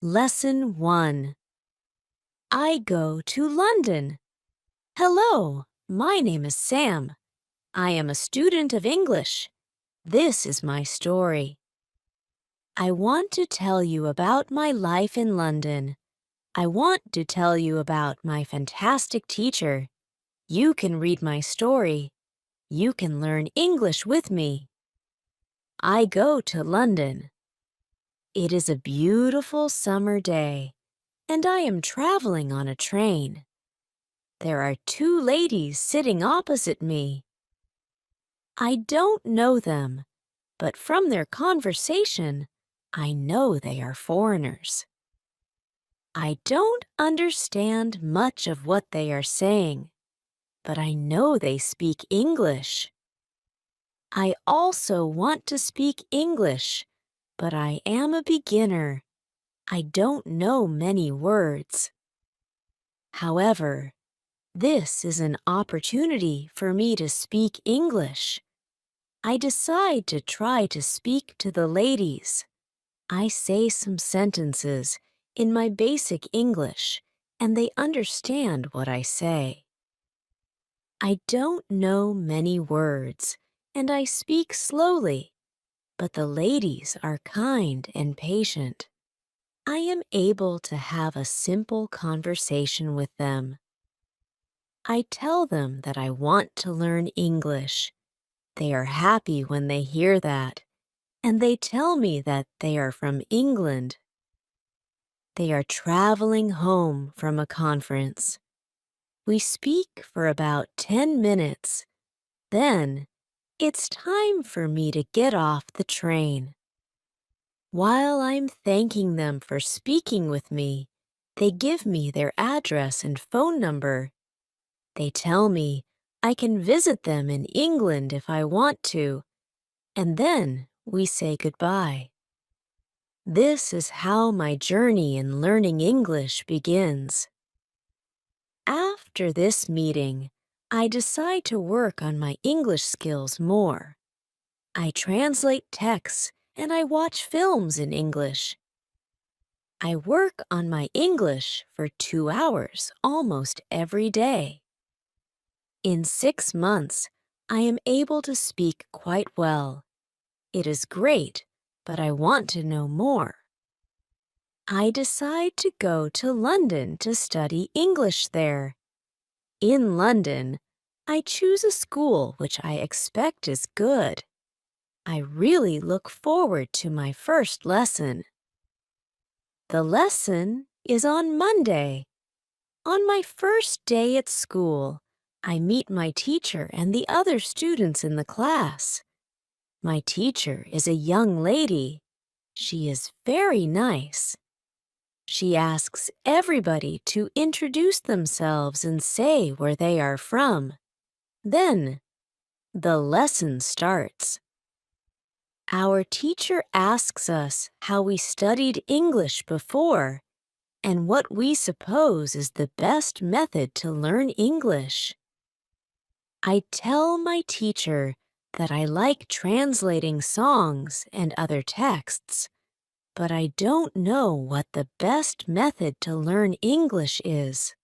Lesson 1. I go to London. Hello, my name is Sam. I am a student of English. This is my story. I want to tell you about my life in London. I want to tell you about my fantastic teacher. You can read my story. You can learn English with me. I go to London. It is a beautiful summer day, and I am traveling on a train. There are two ladies sitting opposite me. I don't know them, but from their conversation, I know they are foreigners. I don't understand much of what they are saying, but I know they speak English. I also want to speak English, but I am a beginner. I don't know many words. However, this is an opportunity for me to speak English. I decide to try to speak to the ladies. I say some sentences in my basic English, and they understand what I say. I don't know many words, and I speak slowly, but the ladies are kind and patient. I am able to have a simple conversation with them. I tell them that I want to learn English. They are happy when they hear that, and they tell me that they are from England. They are traveling home from a conference. We speak for about 10 minutes. Then, it's time for me to get off the train. While I'm thanking them for speaking with me, they give me their address and phone number. They tell me I can visit them in England if I want to, and then we say goodbye. This is how my journey in learning English begins. After this meeting, I decide to work on my English skills more. I translate texts and I watch films in English. I work on my English for 2 hours almost every day. In 6 months, I am able to speak quite well. It is great, but I want to know more. I decide to go to London to study English there. In London, I choose a school which I expect is good. I really look forward to my first lesson. The lesson is on Monday. On my first day at school, I meet my teacher and the other students in the class. My teacher is a young lady. She is very nice. She asks everybody to introduce themselves and say where they are from. Then, the lesson starts. Our teacher asks us how we studied English before and what we suppose is the best method to learn English. I tell my teacher that I like translating songs and other texts, but I don't know what the best method to learn English is.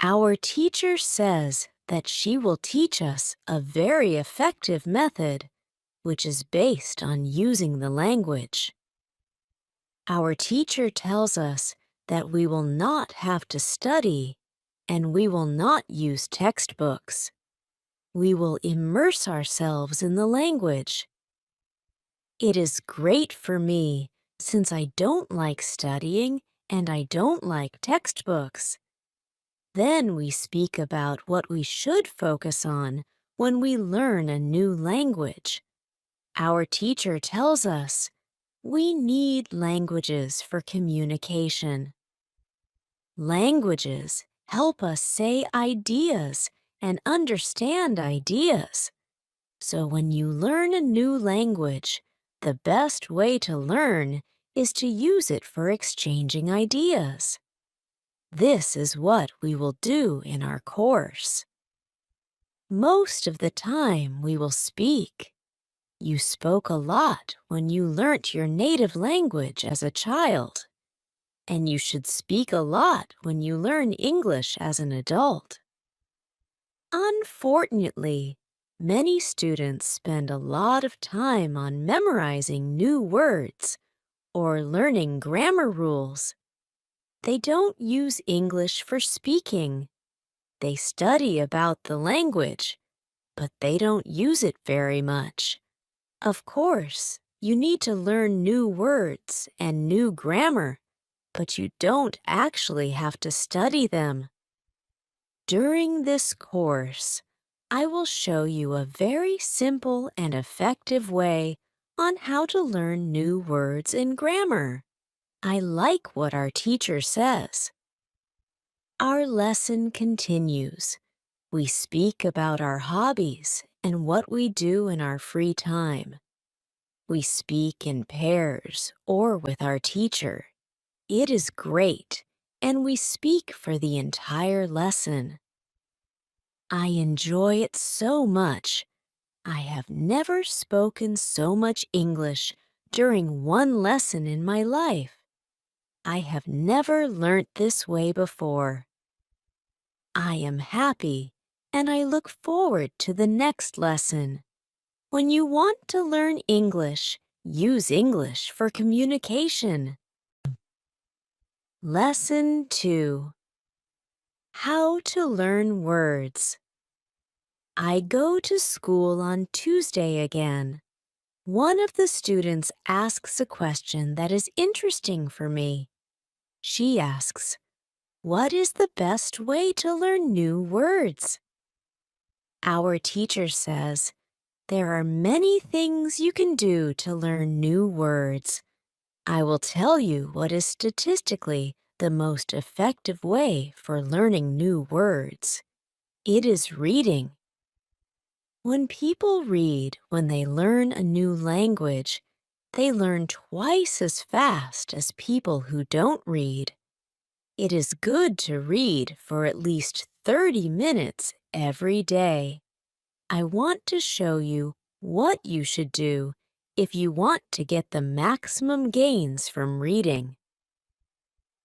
Our teacher says that she will teach us a very effective method, which is based on using the language. Our teacher tells us that we will not have to study and we will not use textbooks. We will immerse ourselves in the language. It is great for me since I don't like studying and I don't like textbooks. Then we speak about what we should focus on when we learn a new language. Our teacher tells us we need languages for communication. Languages help us say ideas and understand ideas. So when you learn a new language, the best way to learn is to use it for exchanging ideas. This is what we will do in our course. Most of the time we will speak. You spoke a lot when you learnt your native language as a child. and you should speak a lot when you learn English as an adult. Unfortunately, many students spend a lot of time on memorizing new words or learning grammar rules. They don't use English for speaking. They study about the language, but they don't use it very much. Of course, you need to learn new words and new grammar, but you don't actually have to study them. During this course, I will show you a very simple and effective way on how to learn new words and grammar. I like what our teacher says. Our lesson continues. We speak about our hobbies and what we do in our free time. We speak in pairs or with our teacher. It is great, and we speak for the entire lesson. I enjoy it so much. I have never spoken so much English during one lesson in my life. I have never learnt this way before. I am happy, and I look forward to the next lesson. When you want to learn English, use English for communication. Lesson 2. How to learn words. I go to school on Tuesday again. One of the students asks a question that is interesting for me. She asks, "What is the best way to learn new words?" Our teacher says, "There are many things you can do to learn new words. I will tell you what is statistically the most effective way for learning new words. It is reading." When people read when they learn a new language, they learn twice as fast as people who don't read. It is good to read for at least 30 minutes every day. I want to show you what you should do if you want to get the maximum gains from reading.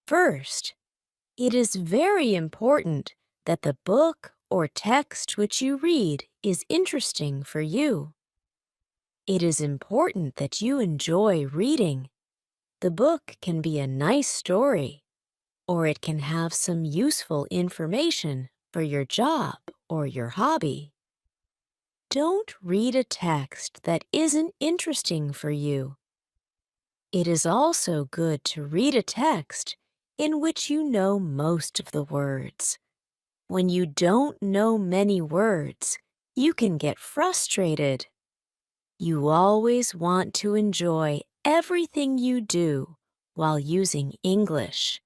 First, it is very important that the book or text which you read is interesting for you. It is important that you enjoy reading. The book can be a nice story, or it can have some useful information for your job or your hobby. Don't read a text that isn't interesting for you. It is also good to read a text in which you know most of the words. When you don't know many words, you can get frustrated. You always want to enjoy everything you do while using English.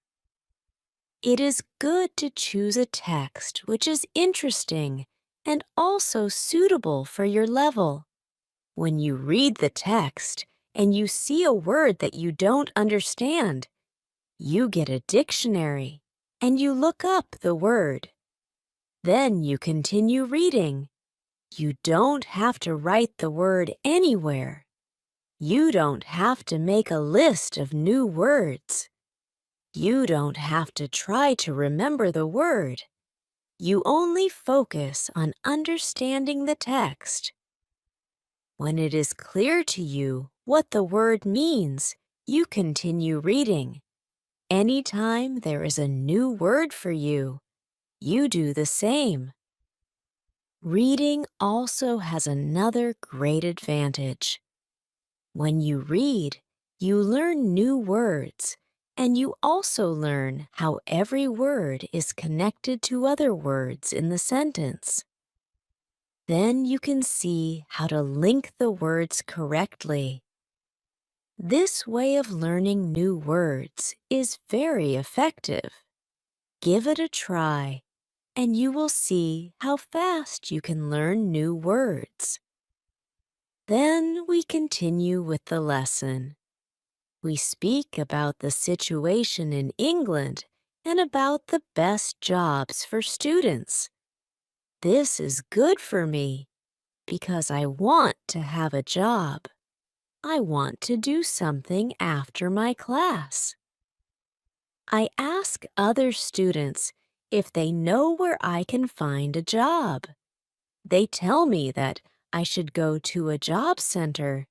It is good to choose a text which is interesting and also suitable for your level. When you read the text and you see a word that you don't understand, you get a dictionary and you look up the word. Then you continue reading. You don't have to write the word anywhere. You don't have to make a list of new words. You don't have to try to remember the word. You only focus on understanding the text. When it is clear to you what the word means, you continue reading. Anytime there is a new word for you, you do the same. Reading also has another great advantage. When you read, you learn new words, and you also learn how every word is connected to other words in the sentence. Then you can see how to link the words correctly. This way of learning new words is very effective. Give it a try, and you will see how fast you can learn new words. Then we continue with the lesson. We speak about the situation in England and about the best jobs for students. This is good for me because I want to have a job. I want to do something after my class. I ask other students if they know where I can find a job. They tell me that I should go to a job center.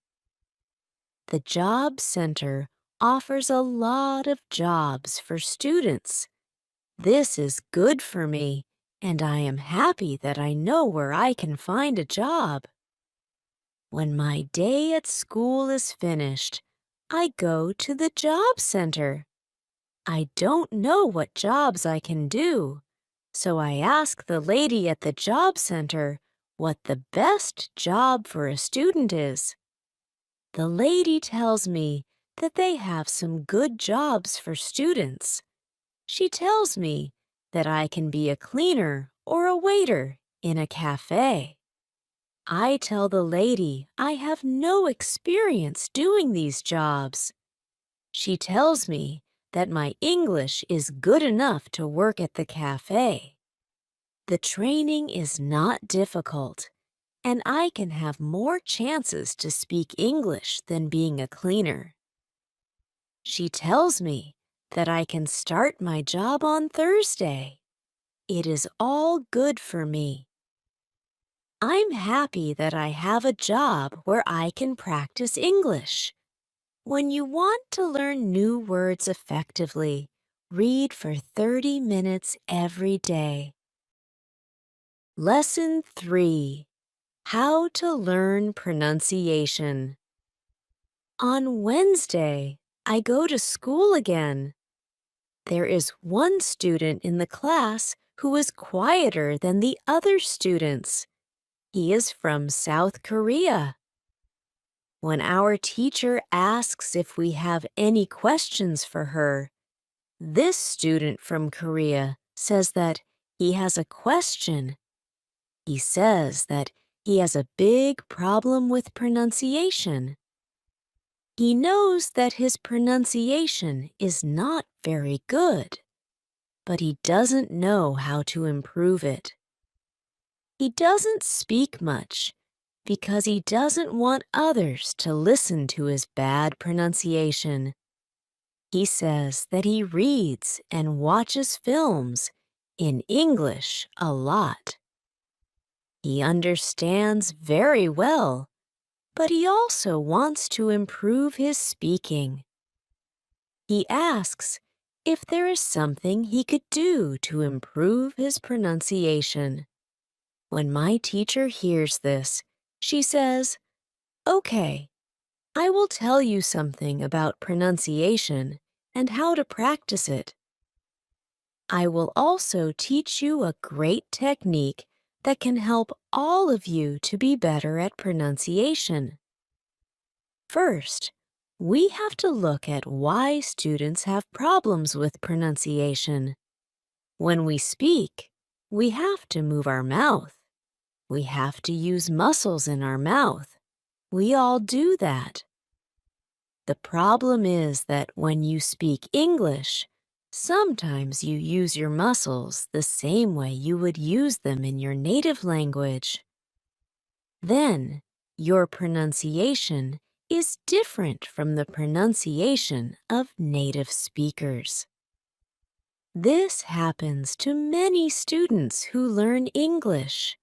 The job center offers a lot of jobs for students. This is good for me, and I am happy that I know where I can find a job. When my day at school is finished, I go to the job center. I don't know what jobs I can do, so I ask the lady at the job center what the best job for a student is. The lady tells me that they have some good jobs for students. She tells me that I can be a cleaner or a waiter in a cafe. I tell the lady I have no experience doing these jobs. She tells me that my English is good enough to work at the cafe. The training is not difficult, and I can have more chances to speak English than being a cleaner. She tells me that I can start my job on Thursday. It is all good for me. I'm happy that I have a job where I can practice English. When you want to learn new words effectively, read for 30 minutes every day. Lesson 3. How to learn pronunciation. On Wednesday, I go to school again. There is one student in the class who is quieter than the other students. He is from South Korea. When our teacher asks if we have any questions for her, this student from Korea says that he has a question. He says that he has a big problem with pronunciation. He knows that his pronunciation is not very good, but he doesn't know how to improve it. He doesn't speak much because he doesn't want others to listen to his bad pronunciation. He says that he reads and watches films in English a lot. He understands very well, but he also wants to improve his speaking. He asks if there is something he could do to improve his pronunciation. When my teacher hears this, she says, "Okay, I will tell you something about pronunciation and how to practice it. I will also teach you a great technique that can help all of you to be better at pronunciation. First, we have to look at why students have problems with pronunciation. When we speak, we have to move our mouth. We have to use muscles in our mouth. We all do that. The problem is that when you speak English, sometimes you use your muscles the same way you would use them in your native language. Then, your pronunciation is different from the pronunciation of native speakers. This happens to many students who learn English.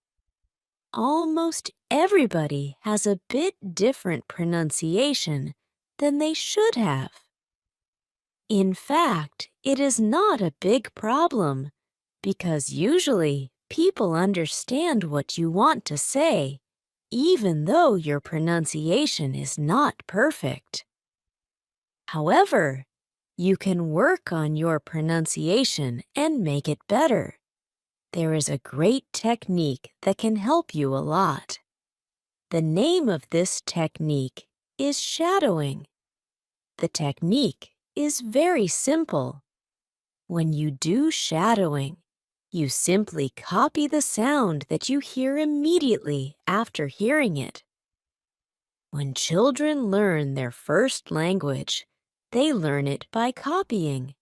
Almost everybody has a bit different pronunciation than they should have. In fact, it is not a big problem because usually people understand what you want to say, even though your pronunciation is not perfect. However, you can work on your pronunciation and make it better. There is a great technique that can help you a lot. The name of this technique is shadowing. The technique is very simple. When you do shadowing, you simply copy the sound that you hear immediately after hearing it. When children learn their first language, they learn it by copying.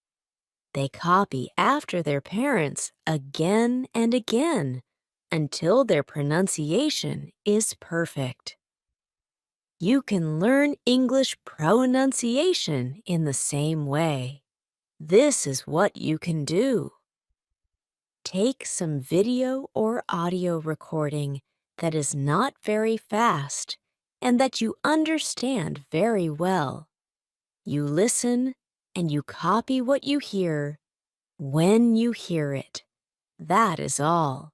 They copy after their parents again and again until their pronunciation is perfect. You can learn English pronunciation in the same way. This is what you can do. Take some video or audio recording that is not very fast and that you understand very well. You listen and you copy what you hear when you hear it. That is all.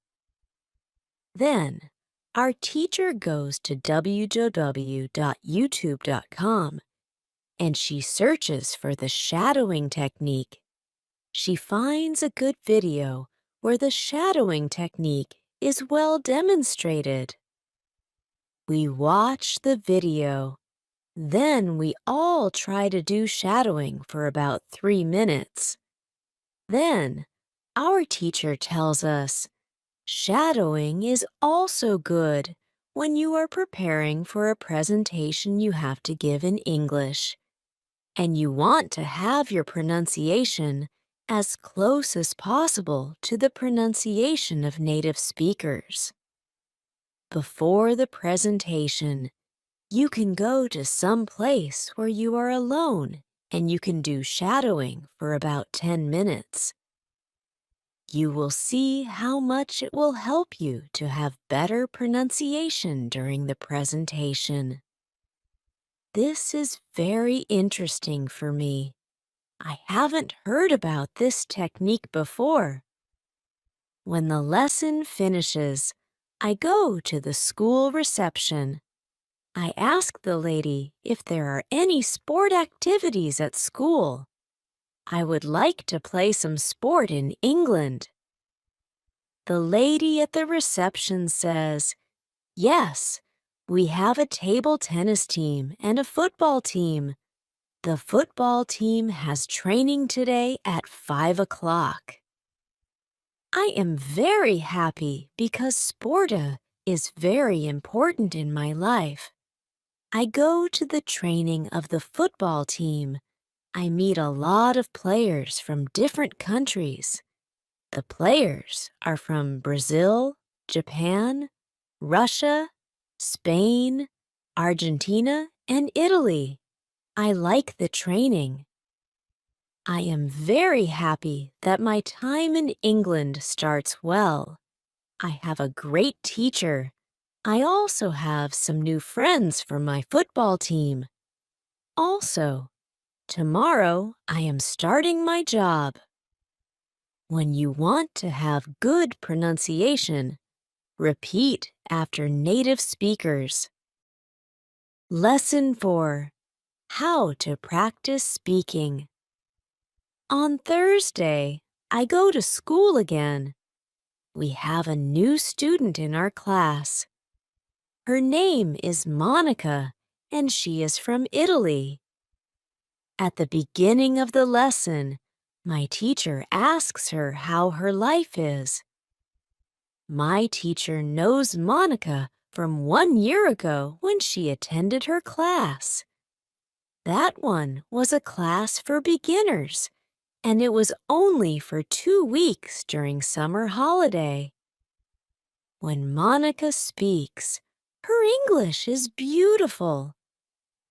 Then, our teacher goes to www.youtube.com and she searches for the shadowing technique. She finds a good video where the shadowing technique is well demonstrated. We watch the video. Then we all try to do shadowing for about 3 minutes. Then, our teacher tells us, shadowing is also good when you are preparing for a presentation you have to give in English, and you want to have your pronunciation as close as possible to the pronunciation of native speakers. Before the presentation, you can go to some place where you are alone and you can do shadowing for about 10 minutes. You will see how much it will help you to have better pronunciation during the presentation. This is very interesting for me. I haven't heard about this technique before. When the lesson finishes, I go to the school reception. I ask the lady if there are any sport activities at school. I would like to play some sport in England. The lady at the reception says, yes, we have a table tennis team and a football team. The football team has training today at 5 o'clock. I am very happy because sporta is very important in my life. I go to the training of the football team. I meet a lot of players from different countries. The players are from Brazil, Japan, Russia, Spain, Argentina, and Italy. I like the training. I am very happy that my time in England starts well. I have a great teacher. I also have some new friends from my football team. Also, tomorrow I am starting my job. When you want to have good pronunciation, repeat after native speakers. Lesson 4. How to practice speaking. On Thursday, I go to school again. We have a new student in our class. Her name is Monica, and she is from Italy. At the beginning of the lesson, my teacher asks her how her life is. My teacher knows Monica from 1 year ago when she attended her class. That one was a class for beginners, and it was only for 2 weeks during summer holiday. When Monica speaks, her English is beautiful.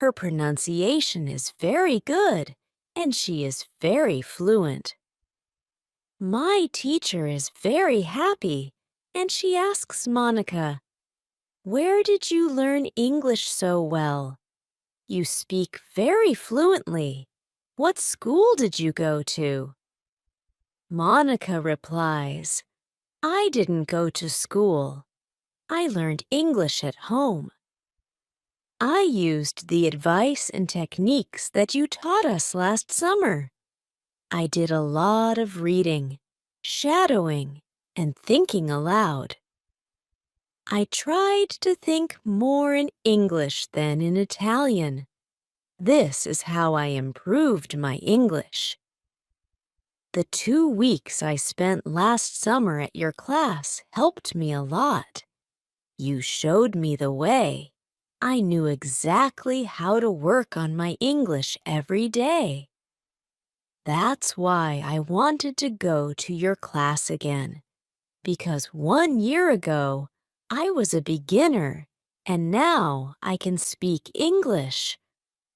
Her pronunciation is very good, and she is very fluent. My teacher is very happy, and she asks Monica, "Where did you learn English so well? You speak very fluently. What school did you go to?" Monica replies, "I didn't go to school. I learned English at home. I used the advice and techniques that you taught us last summer. I did a lot of reading, shadowing, and thinking aloud. I tried to think more in English than in Italian. This is how I improved my English. The 2 weeks I spent last summer at your class helped me a lot. You showed me the way. I knew exactly how to work on my English every day. That's why I wanted to go to your class again, because 1 year ago, I was a beginner, and now I can speak English.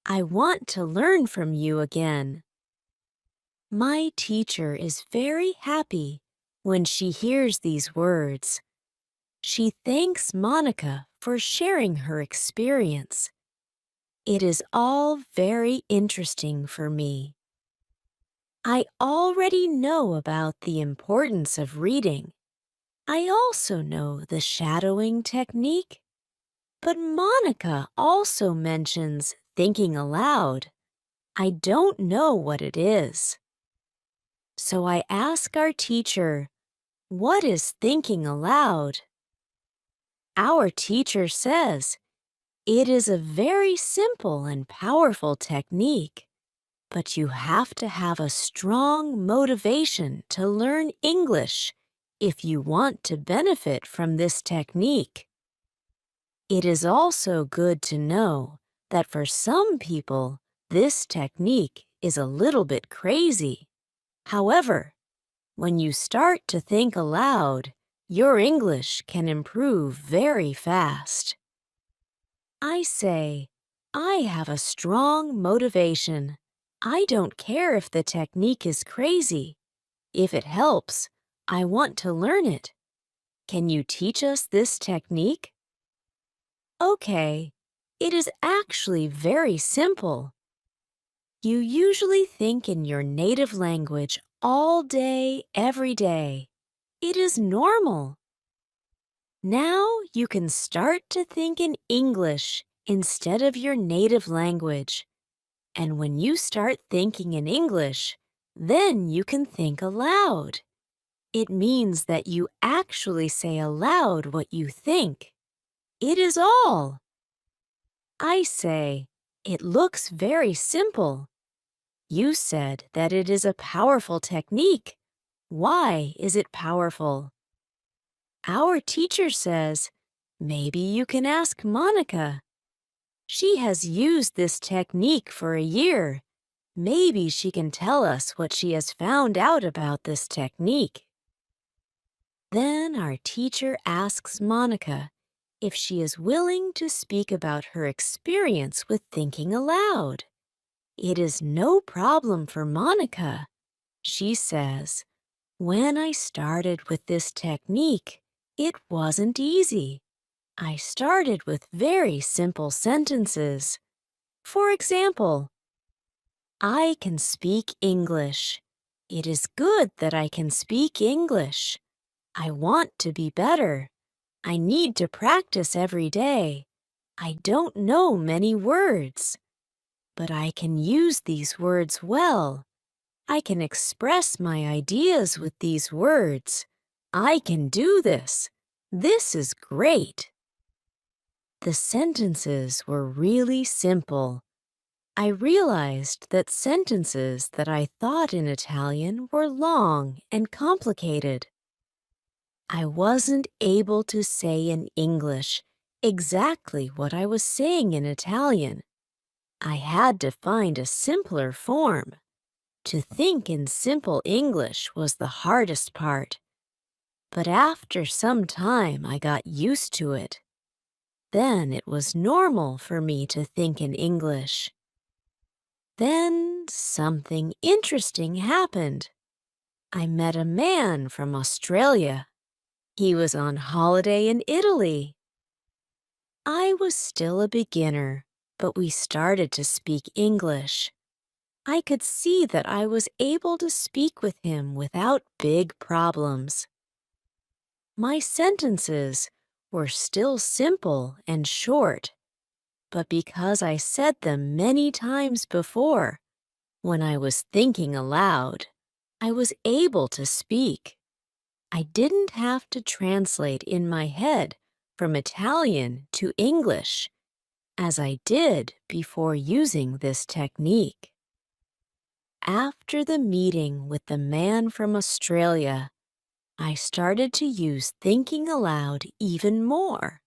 I want to learn from you again." My teacher is very happy when she hears these words. She thanks Monica for sharing her experience. It is all very interesting for me. I already know about the importance of reading. I also know the shadowing technique. But Monica also mentions thinking aloud. I don't know what it is. So I ask our teacher, what is thinking aloud? Our teacher says, it is a very simple and powerful technique, but you have to have a strong motivation to learn English if you want to benefit from this technique. It is also good to know that for some people, this technique is a little bit crazy. However, when you start to think aloud, your English can improve very fast. I say, I have a strong motivation. I don't care if the technique is crazy. If it helps, I want to learn it. Can you teach us this technique? Okay, it is actually very simple. You usually think in your native language all day, every day. It is normal. Now you can start to think in English instead of your native language. And when you start thinking in English, then you can think aloud. It means that you actually say aloud what you think. It is all. I say, it looks very simple. You said that it is a powerful technique. Why is it powerful? Our teacher says, maybe you can ask Monica. She has used this technique for a year. Maybe she can tell us what she has found out about this technique. Then our teacher asks Monica if she is willing to speak about her experience with thinking aloud. It is no problem for Monica. She says, when I started with this technique, it wasn't easy. I started with very simple sentences. For example, I can speak English. It is good that I can speak English. I want to be better. I need to practice every day. I don't know many words, but I can use these words well. I can express my ideas with these words. I can do this. This is great. The sentences were really simple. I realized that sentences that I thought in Italian were long and complicated. I wasn't able to say in English exactly what I was saying in Italian. I had to find a simpler form. To think in simple English was the hardest part. But after some time, I got used to it. Then it was normal for me to think in English. Then something interesting happened. I met a man from Australia. He was on holiday in Italy. I was still a beginner, but we started to speak English. I could see that I was able to speak with him without big problems. My sentences were still simple and short, but because I said them many times before, when I was thinking aloud, I was able to speak. I didn't have to translate in my head from Italian to English, as I did before using this technique. After the meeting with the man from Australia, I started to use thinking aloud even more.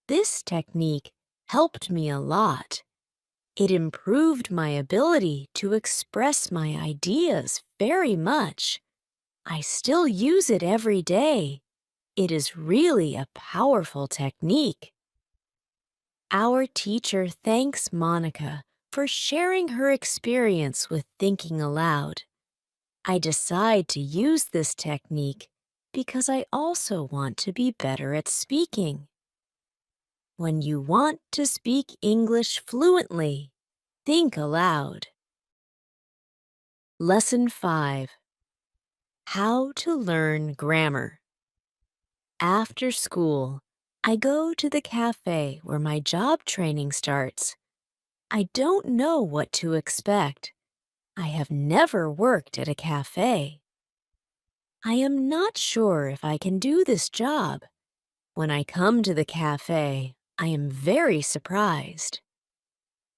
This technique helped me a lot. It improved my ability to express my ideas very much. I still use it every day. It is really a powerful technique. Our teacher thanks Monica for sharing her experience with thinking aloud. I decide to use this technique because I also want to be better at speaking. When you want to speak English fluently, think aloud. Lesson 5. How to learn grammar. After school, I go to the cafe where my job training starts. I don't know what to expect. I have never worked at a cafe. I am not sure if I can do this job. When I come to the cafe, I am very surprised.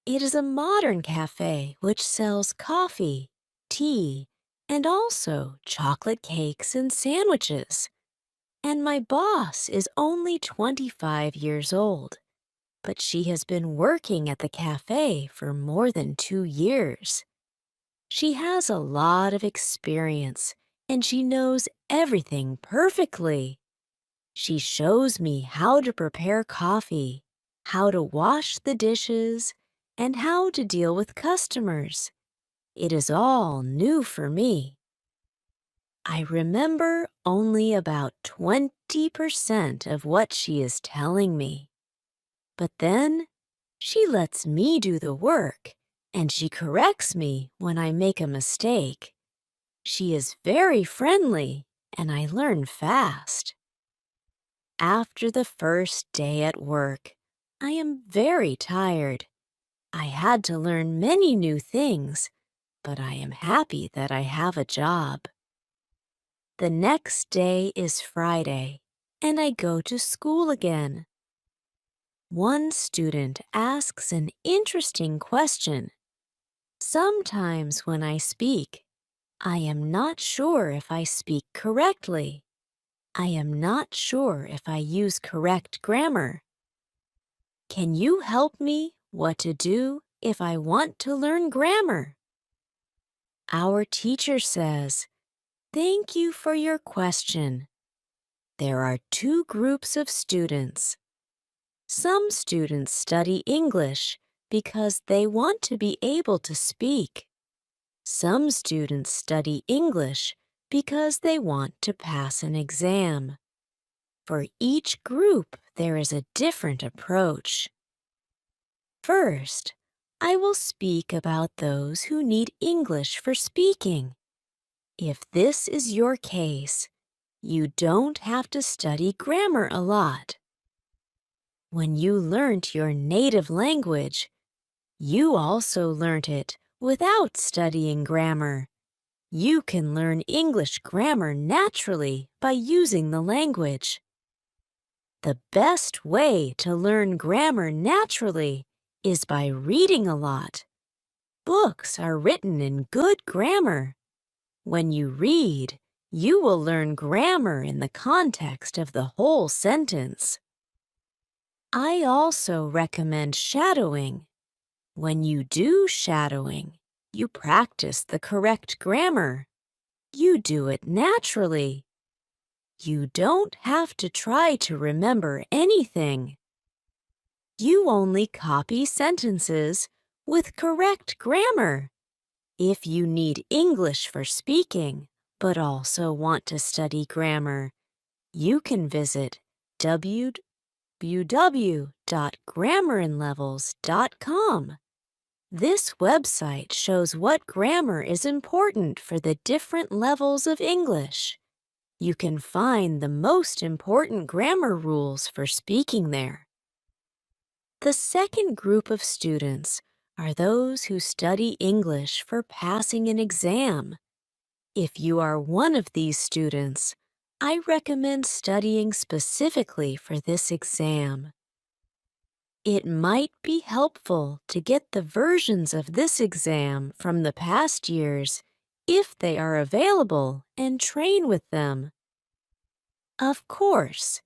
It is a modern cafe which sells coffee, tea, and also chocolate cakes and sandwiches. And my boss is only 25 years old, but she has been working at the cafe for more than 2 years. She has a lot of experience, and she knows everything perfectly. She shows me how to prepare coffee, how to wash the dishes, and how to deal with customers. It is all new for me. I remember only about 20% of what she is telling me. But then, she lets me do the work, and she corrects me when I make a mistake. She is very friendly, and I learn fast. After the first day at work, I am very tired. I had to learn many new things, but I am happy that I have a job. The next day is Friday, and I go to school again. One student asks an interesting question. Sometimes when I speak, I am not sure if I speak correctly. I am not sure if I use correct grammar. Can you help me what to do if I want to learn grammar? Our teacher says, "Thank you for your question." There are two groups of students. Some students study English because they want to be able to speak. Some students study English because they want to pass an exam. For each group, there is a different approach. First, I will speak about those who need English for speaking. If this is your case, you don't have to study grammar a lot. When you learnt your native language, you also learnt it without studying grammar. You can learn English grammar naturally by using the language. The best way to learn grammar naturally is by reading a lot. Books are written in good grammar. When you read, you will learn grammar in the context of the whole sentence. I also recommend shadowing. When you do shadowing, you practice the correct grammar. You do it naturally. You don't have to try to remember anything. You only copy sentences with correct grammar. If you need English for speaking, but also want to study grammar, you can visit www.grammarinlevels.com. This website shows what grammar is important for the different levels of English. You can find the most important grammar rules for speaking there. The second group of students are those who study English for passing an exam. If you are one of these students, I recommend studying specifically for this exam. It might be helpful to get the versions of this exam from the past years if they are available and train with them. Of course,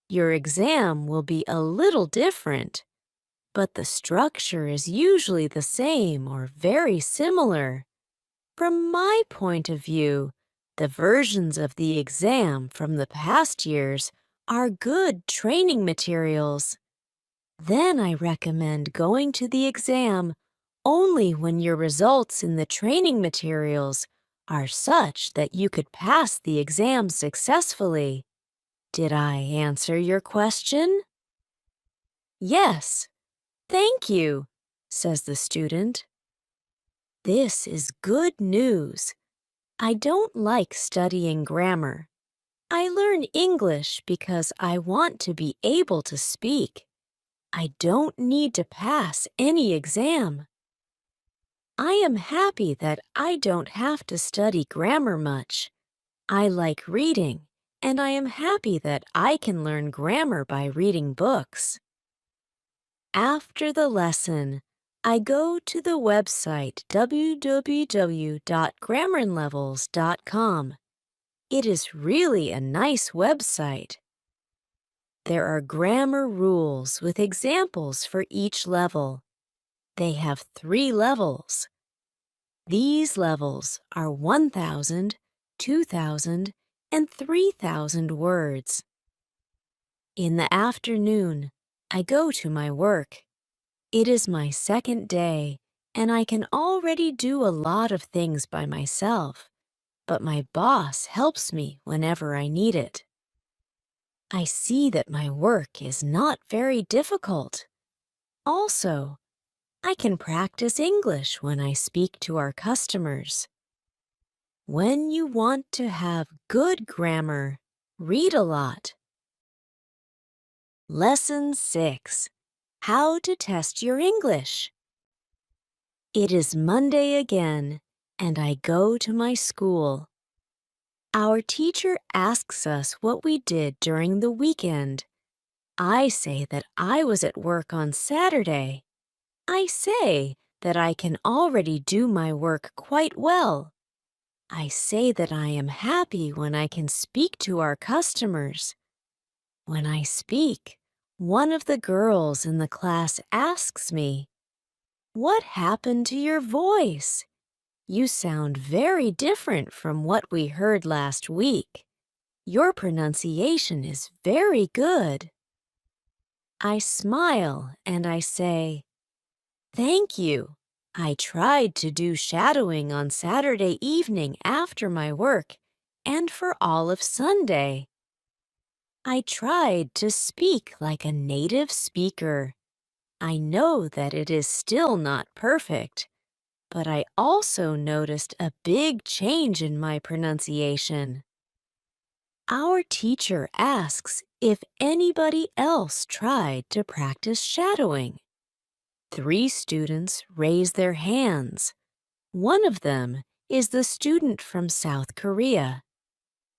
your exam will be a little different, but the structure is usually the same or very similar. From my point of view, the versions of the exam from the past years are good training materials. Then I recommend going to the exam only when your results in the training materials are such that you could pass the exam successfully. Did I answer your question? Yes, thank you, says the student. This is good news. I don't like studying grammar. I learn English because I want to be able to speak. I don't need to pass any exam. I am happy that I don't have to study grammar much. I like reading, and I am happy that I can learn grammar by reading books. After the lesson, I go to the website www.grammarlevels.com. It is really a nice website. There are grammar rules with examples for each level. They have 3 levels. These levels are 1,000, 2,000, and 3,000 words. In the afternoon, I go to my work. It is my second day, and I can already do a lot of things by myself, but my boss helps me whenever I need it. I see that my work is not very difficult. Also, I can practice English when I speak to our customers. When you want to have good grammar, read a lot. Lesson 6. How to test your English. It is Monday again, and I go to my school. Our teacher asks us what we did during the weekend. I say that I was at work on Saturday. I say that I can already do my work quite well. I say that I am happy when I can speak to our customers. When I speak, one of the girls in the class asks me, "What happened to your voice? You sound very different from what we heard last week. Your pronunciation is very good." I smile and I say, "Thank you. I tried to do shadowing on Saturday evening after my work and for all of Sunday. I tried to speak like a native speaker. I know that it is still not perfect, but I also noticed a big change in my pronunciation." Our teacher asks if anybody else tried to practice shadowing. 3 students raise their hands. One of them is the student from South Korea.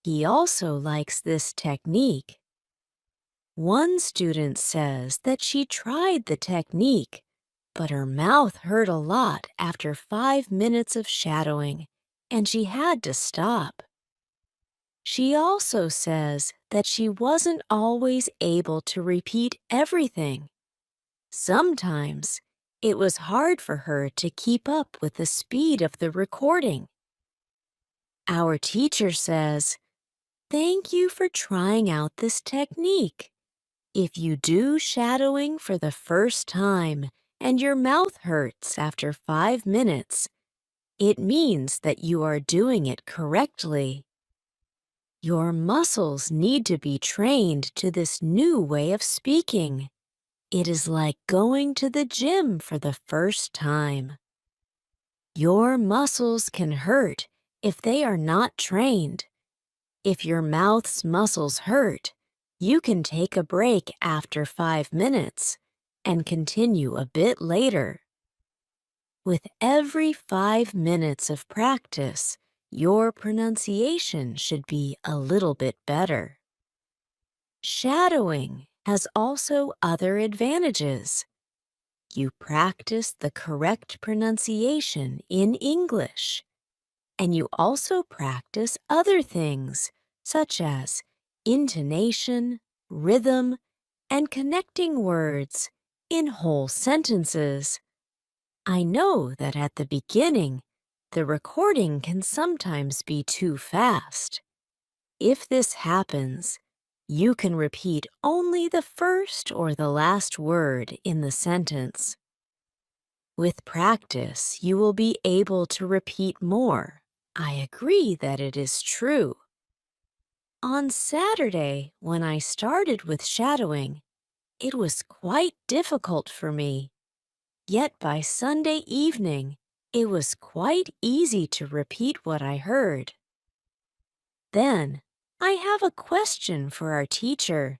He also likes this technique. One student says that she tried the technique, but her mouth hurt a lot after 5 minutes of shadowing, and she had to stop. She also says that she wasn't always able to repeat everything. Sometimes it was hard for her to keep up with the speed of the recording. Our teacher says, "Thank you for trying out this technique. If you do shadowing for the first time and your mouth hurts after 5 minutes, it means that you are doing it correctly. Your muscles need to be trained to this new way of speaking. It is like going to the gym for the first time. Your muscles can hurt if they are not trained. If your mouth's muscles hurt, you can take a break after 5 minutes and continue a bit later. With every 5 minutes of practice, your pronunciation should be a little bit better." Shadowing has also other advantages. You practice the correct pronunciation in English, and you also practice other things such as intonation, rhythm, and connecting words in whole sentences. I know that at the beginning, the recording can sometimes be too fast. If this happens, you can repeat only the first or the last word in the sentence. With practice, you will be able to repeat more. I agree that it is true. On Saturday, when I started with shadowing, it was quite difficult for me. Yet by Sunday evening, it was quite easy to repeat what I heard. Then, I have a question for our teacher.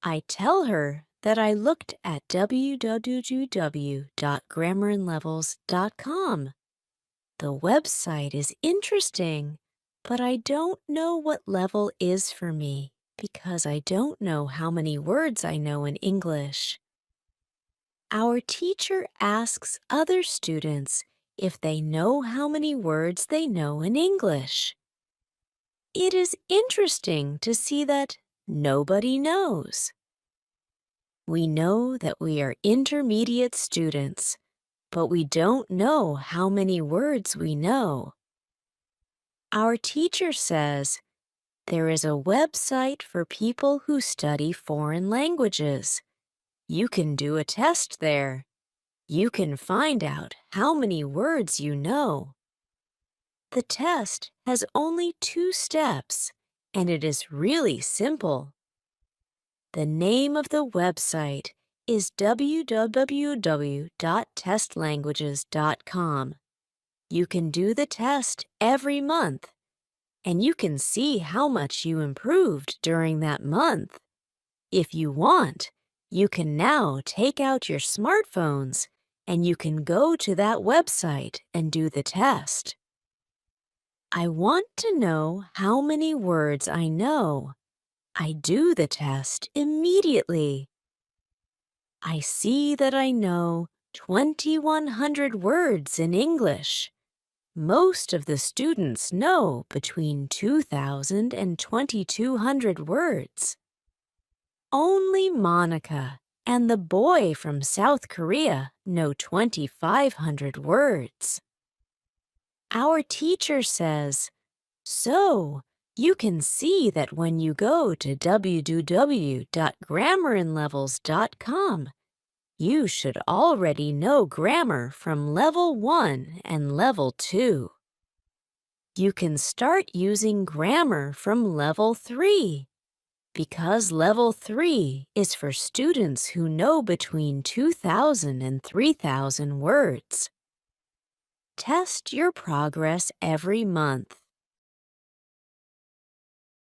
I tell her that I looked at www.grammarinlevels.com. The website is interesting, but I don't know what level is for me because I don't know how many words I know in English. Our teacher asks other students if they know how many words they know in English. It is interesting to see that nobody knows. We know that we are intermediate students, but we don't know how many words we know. Our teacher says there is a website for people who study foreign languages. You can do a test there. You can find out how many words you know. The test has only 2 steps, and it is really simple. The name of the website is www.testlanguages.com. You can do the test every month, and you can see how much you improved during that month. If you want, you can now take out your smartphones and you can go to that website and do the test. I want to know how many words I know. I do the test immediately. I see that I know 2,100 words in English. Most of the students know between 2,000 and 2,200 words. Only Monica and the boy from South Korea know 2,500 words. Our teacher says, so you can see that when you go to www.grammarinlevels.com, you should already know grammar from level 1 and level 2. You can start using grammar from level 3. Because level 3 is for students who know between 2,000 and 3,000 words. Test your progress every month.